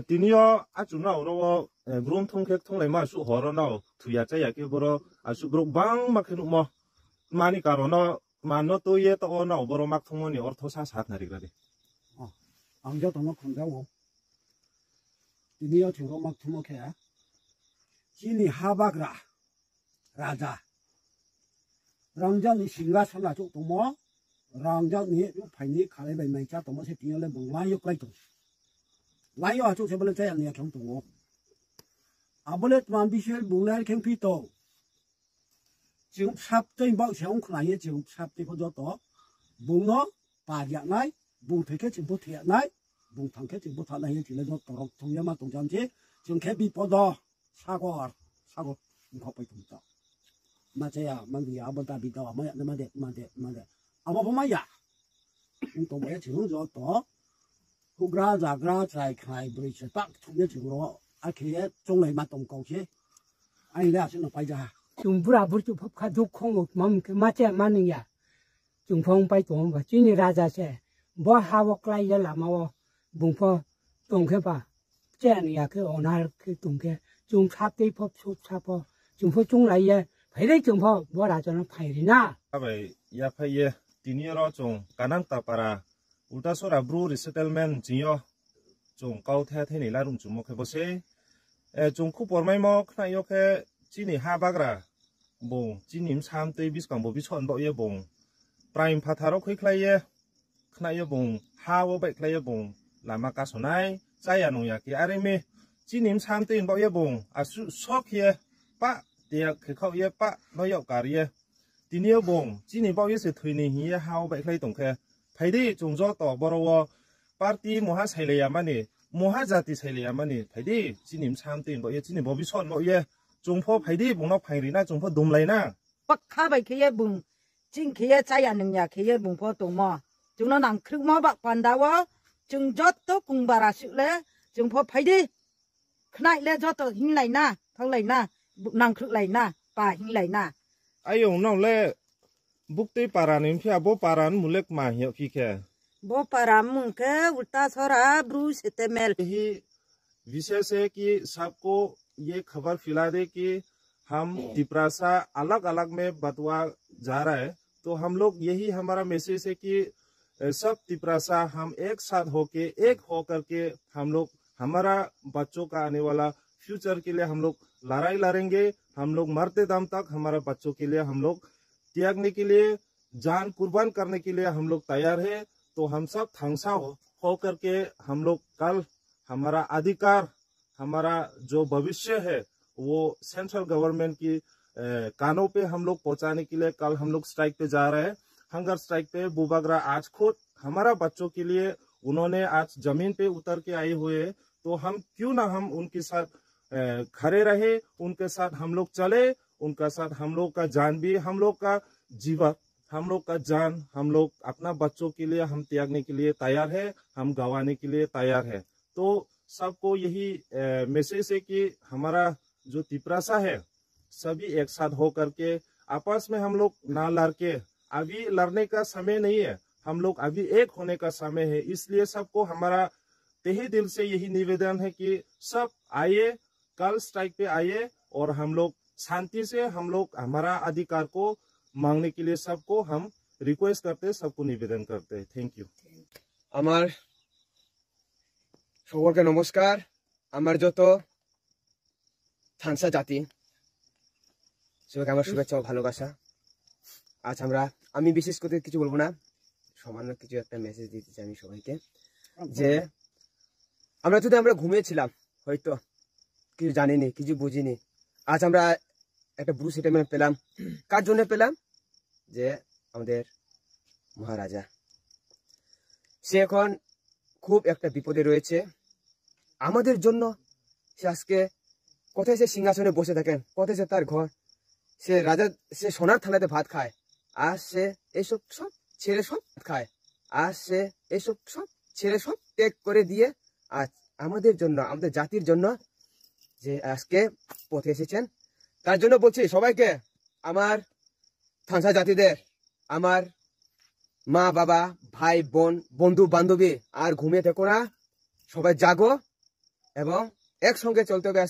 Tinio achuna oro grum thong kek thong lema su horo na thuya cha ya ke boro asu bro bang makhinu mo mani karono mano to ye to na boro mak thong ni ortho sa sat nari gade angja to no khonja wo tinio churo mak thumo khe chini habagra raja rangjang ni singa sana chu to mo rangjang ni chu phaini khale bai mai cha to mo se tinio le bong lai yo kai to lai yo chu se bole cha ni khong to wo abulet man bi shel bung lai kheng pi to chung sap tei bao xiong khna ye chung sap ti ko do to bung no pa ya nai bung thei ke chung bo thia nai bung thang ke chung bo tha nai ye ti le do to rok thong ya ma tong jam chi chung ke bi po do sa go ko pai tum ta ma che ya man bi ya bo ta bi do ma ya ma de abo bo ma ya ung to ye chung do to hu gra za gra chai khai bri che tak thong ye chung ro a ke chung lai ma tong ko che ai la sin no pai ja chúng bữa bữa chụp pháp khát không một mắm cái má chè má này à chúng phong bay tuồng và chỉ ni ra ra xe bỏ hà vóc lại giờ làm mau bùng phơ tuồng cái bà chè này à cái ổn hà cái tuồng cái chúng sắp tới pháp sụp sắp phơ chúng phơ chúng lại giờ phải đấy chúng phơ bỏ ra cho nó phải đi na vậy ya phải ye tinio ro chung kanang ta para ulta sora bru resettlement jio chung kau the the ni la rum chung mo khe bose chung khu por mai mo khna yo khe chini ha bagra bong chinim sam tei biskang bo bichon bo ye bong prime phatharo khoi khlai ye khna ye bong ha wo bai khlai ye bong lama ka sonai chaya no ya ki are me chinim sam tei bo ye bong asu sok ye pa tia khe khau ye pa no yo kar ye tinio bong chini bo ye se thuini hi ye ha wo bai khlai tong khe phaidi chungjo to borowo party moha saile ya mani moha jati saile ya mani phaidi chinim sam tei bo ye chini bo bichon bo ye chúng phô phải đi bùng nó phải đi na chúng phô đùm lấy na bắc khá bài kia bùng chính kia trái ăn nương nhà kia bùng phô tùng mò chúng nó nằm khử mò bạc pan đào á chúng rót tó cùng bà ra sự lẽ chúng phô phải đi khai lẽ rót tó hình lấy na thằng lấy na nằm khử lấy na bà hình lấy na ai ông nào lẽ bút tê paran em phía bố paran mulek mà hiểu khi khe bố paran mung ke ulta sora bruce temel ही विशेष है कि सबको ये खबर फैला दे कि हम तिपरासा अलग अलग में बतवा जा रहा है तो हम लोग यही हमारा मैसेज है कि सब तिपरासा हम एक साथ होके एक होकर के हम लोग हमारा बच्चों का आने वाला फ्यूचर के लिए हम लोग लड़ाई लड़ेंगे हम लोग मरते दम तक हमारा बच्चों के लिए हम लोग त्यागने के लिए जान कुर्बान करने के लिए हम लोग तैयार है तो हम सब थंगसा हो करके हम लोग कल हमारा अधिकार हमारा जो भविष्य है वो सेंट्रल गवर्नमेंट की कानों पे हम लोग पहुंचाने के लिए कल हम लोग स्ट्राइक पे जा रहे हैं हंगर स्ट्राइक पे बुबागरा आज खुद हमारा बच्चों के लिए उन्होंने आज जमीन पे उतर के आए हुए हैं तो हम क्यों ना हम उनके साथ खड़े रहे उनके साथ हम लोग चले उनका साथ हम लोग का जान भी हम लोग का जीवन हम लोग का जान हम लोग अपना बच्चों के लिए हम त्यागने के लिए तैयार है हम गंवाने के लिए तैयार है तो सबको यही मैसेज है कि हमारा जो तिपरासा है सभी एक साथ हो करके आपस में हम लोग ना लड़के अभी लड़ने का समय नहीं है हम लोग अभी एक होने का समय है इसलिए सबको हमारा तहे दिल से यही निवेदन है कि सब आइए कल स्ट्राइक पे आइए और हम लोग शांति से हम लोग हमारा अधिकार को मांगने के लिए सबको हम रिक्वेस्ट करते सबको निवेदन करते हैं थैंक यू আমার সকলকে নমস্কার আমার যত থানসা জাতি সবাইকে আমার শুভেচ্ছা ও ভালোবাসা আজ আমি বিশেষ করে কিছু বলবো না সামান্য কিছু একটা মেসেজ দিতে চাই আমি সবাইকে যে আমরা ঘুমিয়েছিলাম হয়তো কিছু জানিনি কিছু বুঝিনি আজ আমরা একটা ব্রু সেটেলমেন্ট পেলাম কার জন্য পেলাম যে আমাদের মহারাজা সে এখন খুব একটা বিপদে রয়েছে আমাদের জন্য সে আজকে কোথায় সে সিংহাসনে বসে থাকেন কোথায় সে তার ঘর সে রাজা সে সোনার থালাতে ভাত খায় আর সে এইসব সব ছেড়ে সব খায় আর সে এইসব সব ছেড়ে সব ত্যাগ করে দিয়ে আজ আমাদের জন্য আমাদের জাতির জন্য যে আজকে পথে এসেছেন তার জন্য বলছি সবাইকে আমার থানসা জাতিদের আমার মা বাবা ভাই বোন বন্ধু বান্ধবী আর ঘুমিয়ে থেকো না সবাই জাগো এবং একসঙ্গে চলতে হবে।